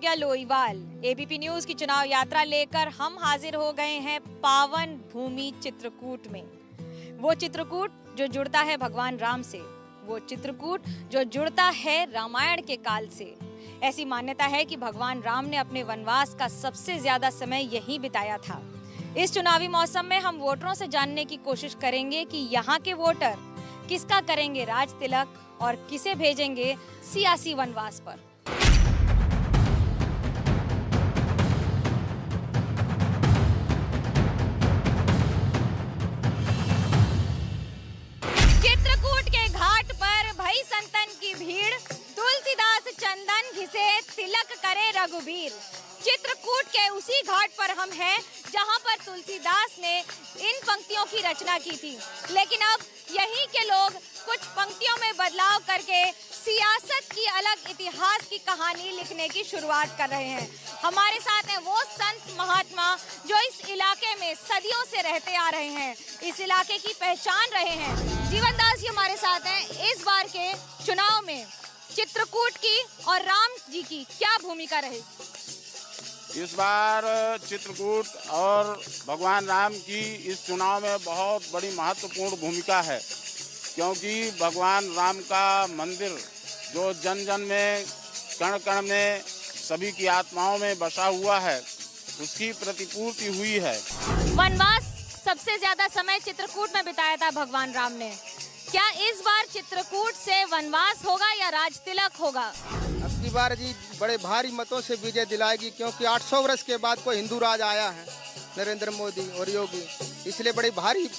प्रज्ञा Loiwal. ABP news की चुनाव यात्रा लेकर हम हाजिर हो गए हैं पावन भूमि चित्रकूट में। वो चित्रकूट जो जुड़ता है भगवान राम से, वो चित्रकूट जो जुड़ता है रामायण के काल से। ऐसी मान्यता है कि भगवान राम ने अपने वनवास का सबसे ज्यादा समय यहीं बिताया था। इस चुनावी मौसम में हम वोटरों से जानने की कोशिश करेंगे कि यहाँ के वोटर किसका करेंगे राज तिलक और किसे भेजेंगे सियासी वनवास पर। चित्रकूट के घाट पर भई संतन की भीड़, तुलसीदास चंदन घिसे तिलक करे रघुबीर। चित्रकूट के उसी घाट पर हम हैं जहां पर तुलसीदास ने इन पंक्तियों की रचना की थी, लेकिन अब यहीं के लोग कुछ पंक्तियों में बदलाव करके सियासत की अलग इतिहास की कहानी लिखने की शुरुआत कर रहे हैं। हमारे साथ हैं वो संत महात्मा जो इस इलाके में सदियों से रहते आ रहे हैं, इस इलाके की पहचान रहे हैं। जीवन दास जी हमारे साथ हैं। इस बार के चुनाव में चित्रकूट की और राम जी की क्या भूमिका रहेगी? इस बार चित्रकूट और भगवान राम की इस चुनाव में बहुत बड़ी महत्वपूर्ण भूमिका है, क्योंकि भगवान राम का मंदिर जो जन जन में कण कण में सभी की आत्माओं में बसा हुआ है, उसकी प्रतिपूर्ति हुई है। वनवास सबसे ज्यादा समय चित्रकूट में बिताया था भगवान राम ने। क्या इस बार चित्रकूट से वनवास होगा या राज तिलक होगा? अब की बार जी बड़े भारी मतों से विजय दिलाएगी, क्योंकि 800 वर्ष के बाद कोई हिंदू राज आया है, नरेंद्र मोदी और योगी, इसलिए बड़े भारी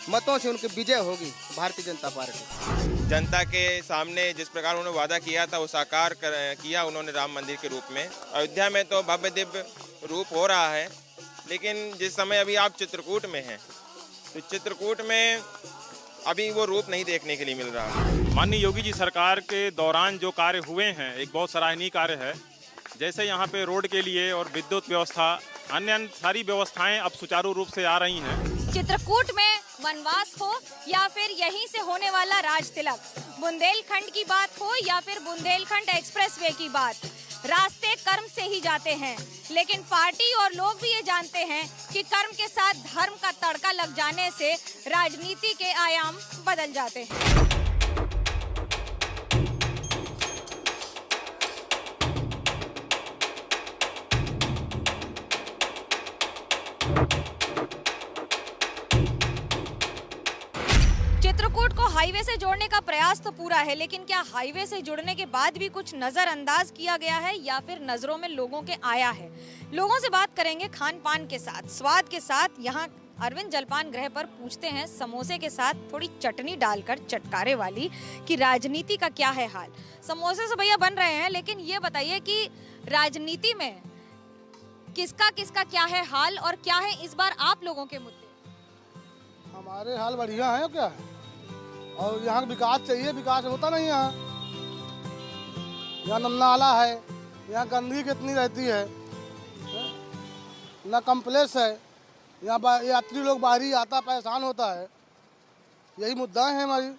मतों से उनकी विजय होगी भारतीय जनता पार्टी। जनता के सामने जिस प्रकार उन्होंने वादा किया था वो साकार किया उन्होंने राम मंदिर के रूप में। अयोध्या में तो भव्य दिव्य रूप हो रहा है, लेकिन जिस समय अभी आप चित्रकूट में हैं तो चित्रकूट में अभी वो रूप नहीं देखने के लिए मिल रहा। माननीय योगी जी सरकार के दौरान जो कार्य हुए हैं एक बहुत सराहनीय कार्य है। जैसे यहाँ पे रोड के लिए और विद्युत व्यवस्था, अन्य सारी व्यवस्थाएं अब सुचारू रूप से आ रही हैं। चित्रकूट में वनवास हो या फिर यहीं से होने वाला राज तिलक, बुंदेलखंड की बात हो या फिर बुंदेलखंड एक्सप्रेसवे की बात, रास्ते कर्म से ही जाते हैं। लेकिन पार्टी और लोग भी ये जानते हैं कि कर्म के साथ धर्म का तड़का लग जाने से राजनीति के आयाम बदल जाते हैं। चित्रकूट को हाईवे से जोड़ने का प्रयास तो पूरा है, लेकिन क्या हाईवे से जुड़ने के बाद भी कुछ नजरअंदाज किया गया है या फिर नजरों में लोगों के आया है? लोगों से बात करेंगे खान पान के साथ, स्वाद के साथ। यहाँ अरविंद जलपान गृह पर पूछते हैं समोसे के साथ थोड़ी चटनी डालकर चटकारे वाली कि राजनीति का क्या है हाल। समोसे से भैया बन रहे हैं, लेकिन ये बताइए कि राजनीति में किसका किसका क्या है हाल और क्या है इस बार आप लोगों के मुद्दे? हमारे हाल बढ़िया है क्या, और यहाँ विकास चाहिए, विकास होता नहीं यहाँ। यहाँ नाला है, यहाँ गंदगी कितनी रहती है, ना कम्प्लेक्स है, यहाँ यात्री लोग बाहरी आता परेशान होता है। यही मुद्दा है हमारी।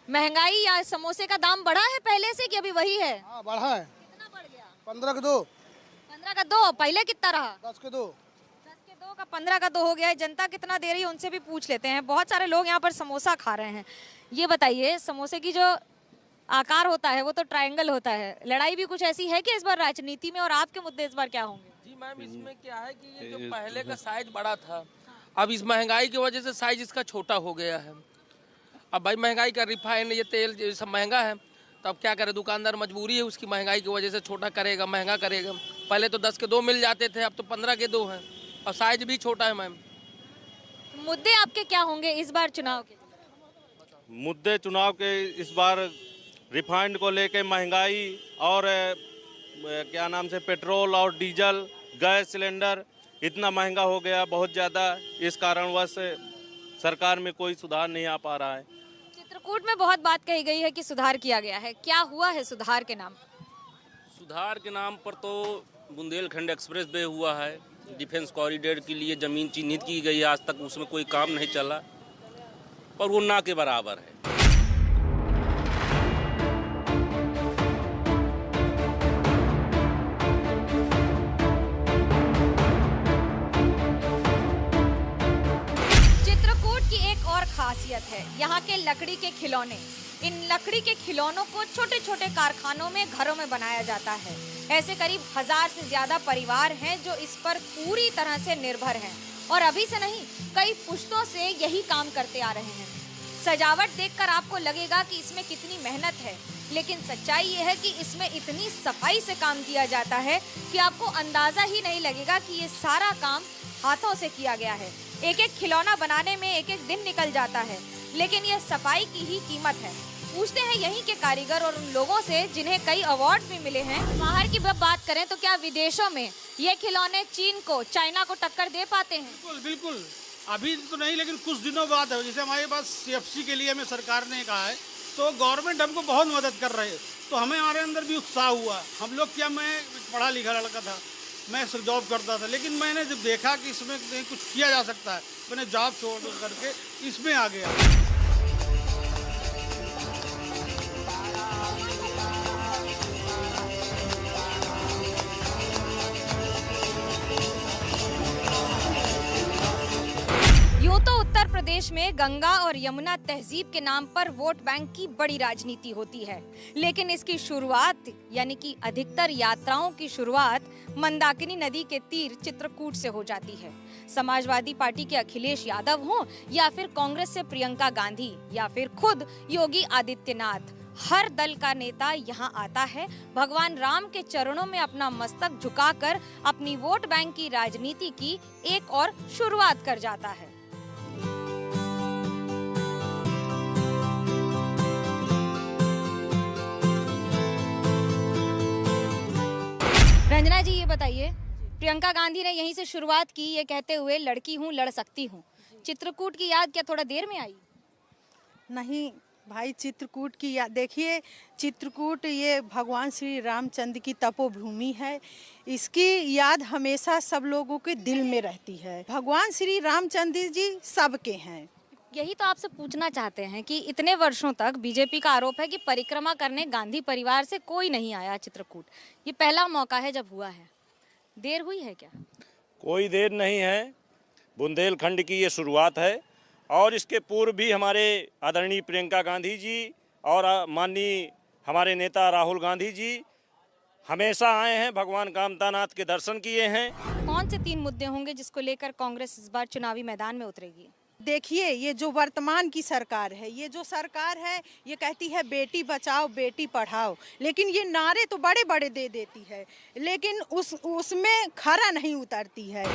महंगाई या समोसे का दाम बढ़ा है पहले से कि अभी वही है? हाँ बढ़ा है। कितना बढ़ गया? 15 के 2। 15 का 2, पहले कितना रहा? 10 के 2। 10 के 2 का 15 का 2 हो गया है। जनता कितना दे रही है उनसे भी पूछ लेते हैं। बहुत सारे लोग यहाँ पर समोसा खा रहे हैं। ये बताइए, समोसे की जो आकार होता है वो तो ट्रायंगल होता है, लड़ाई भी कुछ ऐसी है कि इस बार राजनीति में, और आपके मुद्दे इस बार क्या होंगे? जी मैम, इसमें क्या है कि ये जो पहले का साइज बड़ा था, अब इस महंगाई की वजह से साइज इसका छोटा हो गया है। अब भाई महंगाई का रिफाइन, ये तेल, ये सब महंगा है, तो अब क्या करे, दुकानदार मजबूरी है उसकी, महंगाई की वजह से छोटा करेगा, महंगा करेगा। पहले तो 10 के 2 मिल जाते थे, अब तो 15 के 2 हैं, और साइज भी छोटा है। मैम मुद्दे आपके क्या होंगे इस बार चुनाव के? मुद्दे चुनाव के इस बार रिफाइंड को लेके महंगाई और क्या नाम से पेट्रोल और डीजल, गैस सिलेंडर इतना महंगा हो गया बहुत ज़्यादा। इस कारणवश सरकार में कोई सुधार नहीं आ पा रहा है। चित्रकूट में बहुत बात कही गई है कि सुधार किया गया है, क्या हुआ है सुधार के नाम? सुधार के नाम पर तो बुंदेलखंड एक्सप्रेस वे हुआ है, डिफेंस कॉरिडोर के लिए ज़मीन चिन्हित की गई है, आज तक उसमें कोई काम नहीं चला और वो ना के बराबर है। खासियत है यहाँ के लकड़ी के खिलौने। इन लकड़ी के खिलौनों को छोटे छोटे कारखानों में, घरों में बनाया जाता है। ऐसे करीब 1000 से ज्यादा परिवार हैं जो इस पर पूरी तरह से निर्भर हैं और अभी से नहीं, कई पुश्तों से यही काम करते आ रहे हैं। सजावट देखकर आपको लगेगा कि इसमें कितनी मेहनत है, लेकिन सच्चाई ये है कि इसमें इतनी सफाई से काम किया जाता है कि आपको अंदाजा ही नहीं लगेगा कि ये सारा काम हाथों से किया गया है। एक एक खिलौना बनाने में एक एक दिन निकल जाता है, लेकिन यह सफाई की ही कीमत है। पूछते हैं यहीं के कारीगर और उन लोगों से जिन्हें कई अवार्ड भी मिले हैं। बाहर की बात करें तो क्या विदेशों में ये खिलौने चीन को, चाइना को टक्कर दे पाते हैं? बिल्कुल बिल्कुल, अभी तो नहीं, लेकिन कुछ दिनों बाद है। जैसे हमारे पास CFC के लिए हमें सरकार ने कहा है, तो गवर्नमेंट हमको बहुत मदद कर रहे है, तो हमें हमारे अंदर भी उत्साह हुआ। हम लोग क्या, मैं पढ़ा लिखा लड़का था, मैं जॉब करता था, लेकिन मैंने जब देखा कि इसमें कुछ किया जा सकता है, मैंने जॉब छोड़ करके इसमें आ गया। यूं तो उत्तर प्रदेश में गंगा और यमुना तहजीब के नाम पर वोट बैंक की बड़ी राजनीति होती है, लेकिन इसकी शुरुआत यानी कि अधिकतर यात्राओं की शुरुआत मंदाकिनी नदी के तीर चित्रकूट से हो जाती है। समाजवादी पार्टी के अखिलेश यादव हों या फिर कांग्रेस से प्रियंका गांधी या फिर खुद योगी आदित्यनाथ, हर दल का नेता यहाँ आता है, भगवान राम के चरणों में अपना मस्तक झुकाकर अपनी वोट बैंक की राजनीति की एक और शुरुआत कर जाता है। रंजना जी, ये बताइए, प्रियंका गांधी ने यहीं से शुरुआत की, ये कहते हुए लड़की हूँ, लड़ सकती हूँ। चित्रकूट की याद क्या थोड़ा देर में आई? नहीं भाई, चित्रकूट की याद देखिए, चित्रकूट ये भगवान श्री रामचंद्र की तपोभूमि है। इसकी याद हमेशा सब लोगों के दिल में रहती है। भगवान श्री रामचंद्र जी सबके हैं। यही तो आपसे पूछना चाहते हैं कि इतने वर्षों तक बीजेपी का आरोप है कि परिक्रमा करने गांधी परिवार से कोई नहीं आया चित्रकूट। ये पहला मौका है जब हुआ है, देर हुई है क्या? कोई देर नहीं है, बुंदेलखंड की ये शुरुआत है और इसके पूर्व भी हमारे आदरणीय प्रियंका गांधी जी और माननीय हमारे नेता राहुल गांधी जी हमेशा आए हैं, भगवान कामतानाथ के दर्शन किए हैं। कौन से 3 मुद्दे होंगे जिसको लेकर कांग्रेस इस बार चुनावी मैदान में उतरेगी? देखिए, ये जो वर्तमान की सरकार है, ये जो सरकार है, ये कहती है बेटी बचाओ बेटी पढ़ाओ, लेकिन ये नारे तो बड़े बड़े दे देती है, लेकिन उसमें खरा नहीं उतरती है।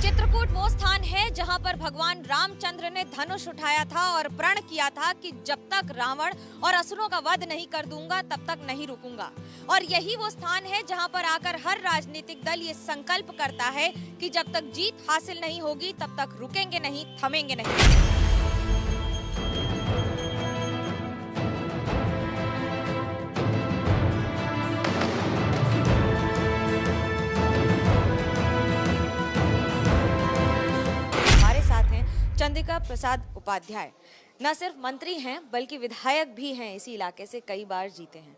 चित्रकूट वो स्थान है जहां पर भगवान रामचंद्र ने धनुष उठाया था और प्रण किया था कि जब तक रावण और असुरों का वध नहीं कर दूंगा तब तक नहीं रुकूंगा। और यही वो स्थान है जहां पर आकर हर राजनीतिक दल ये संकल्प करता है कि जब तक जीत हासिल नहीं होगी तब तक रुकेंगे नहीं, थमेंगे नहीं। चंद्रिका प्रसाद उपाध्याय न सिर्फ मंत्री हैं बल्कि विधायक भी हैं, इसी इलाके से कई बार जीते हैं।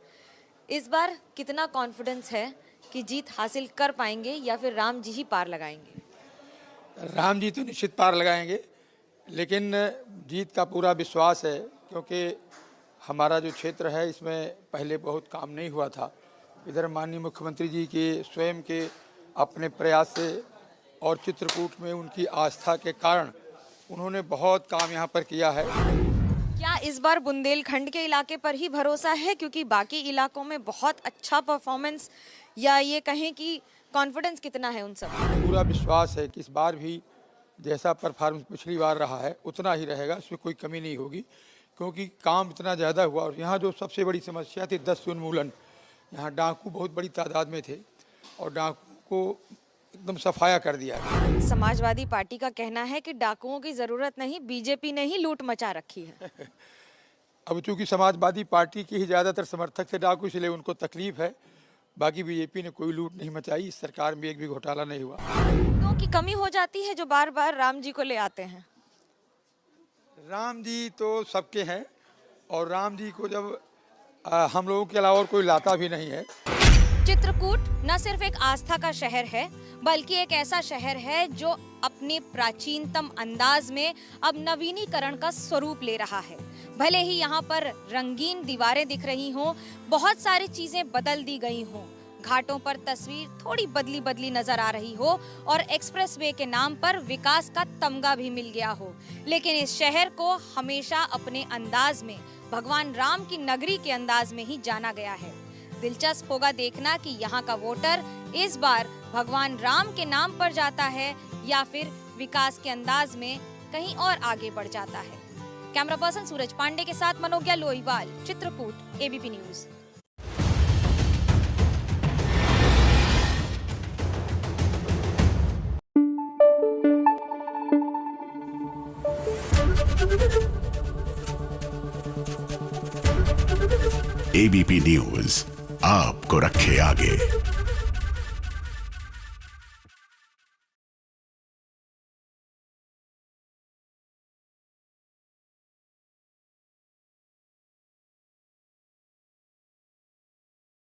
इस बार कितना कॉन्फिडेंस है कि जीत हासिल कर पाएंगे या फिर राम जी ही पार लगाएंगे? राम जी तो निश्चित पार लगाएंगे, लेकिन जीत का पूरा विश्वास है, क्योंकि हमारा जो क्षेत्र है इसमें पहले बहुत काम नहीं हुआ था। इधर माननीय मुख्यमंत्री जी के स्वयं के अपने प्रयास से और चित्रकूट में उनकी आस्था के कारण उन्होंने बहुत काम यहाँ पर किया है। क्या इस बार बुंदेलखंड के इलाके पर ही भरोसा है, क्योंकि बाकी इलाकों में बहुत अच्छा परफॉर्मेंस, या ये कहें कि कॉन्फिडेंस कितना है उन सब? पूरा विश्वास है कि इस बार भी जैसा परफॉर्मेंस पिछली बार रहा है उतना ही रहेगा, इसमें कोई कमी नहीं होगी, क्योंकि काम इतना ज़्यादा हुआ। और यहाँ जो सबसे बड़ी समस्या थी 10 उन्मूलन, यहाँ डाकू बहुत बड़ी तादाद में थे और डाकू को एकदम सफाया कर दिया है। समाजवादी पार्टी का कहना है कि डाकुओं की जरूरत नहीं, बीजेपी ने ही लूट मचा रखी है। अब चूंकि समाजवादी पार्टी की ही ज़्यादातर समर्थक थे डाकू, इसलिए उनको तकलीफ है। बाकी बीजेपी ने कोई लूट नहीं मचाई, इस सरकार में एक भी घोटाला नहीं हुआ। तो की कमी हो जाती है जो बार बार राम जी को ले आते हैं। राम जी तो सबके हैं और राम जी को जब हम लोगों के अलावा और कोई लाता भी नहीं है, चित्रकूट न सिर्फ एक आस्था का शहर है, बल्कि एक ऐसा शहर है जो अपने प्राचीनतम अंदाज में अब नवीनीकरण का स्वरूप ले रहा है। भले ही यहाँ पर रंगीन दीवारें दिख रही हों, बहुत सारी चीजें बदल दी गई हों, घाटों पर तस्वीर थोड़ी बदली बदली नजर आ रही हो और एक्सप्रेसवे के नाम पर विकास का तमगा भी मिल गया हो, लेकिन इस शहर को हमेशा अपने अंदाज में, भगवान राम की नगरी के अंदाज में ही जाना गया है। दिलचस्प होगा देखना कि यहाँ का वोटर इस बार भगवान राम के नाम पर जाता है या फिर विकास के अंदाज में कहीं और आगे बढ़ जाता है। कैमरा पर्सन सूरज पांडे के साथ Manogya Loiwal, Chitrakoot, ABP news. ABP news आपको रखे आगे।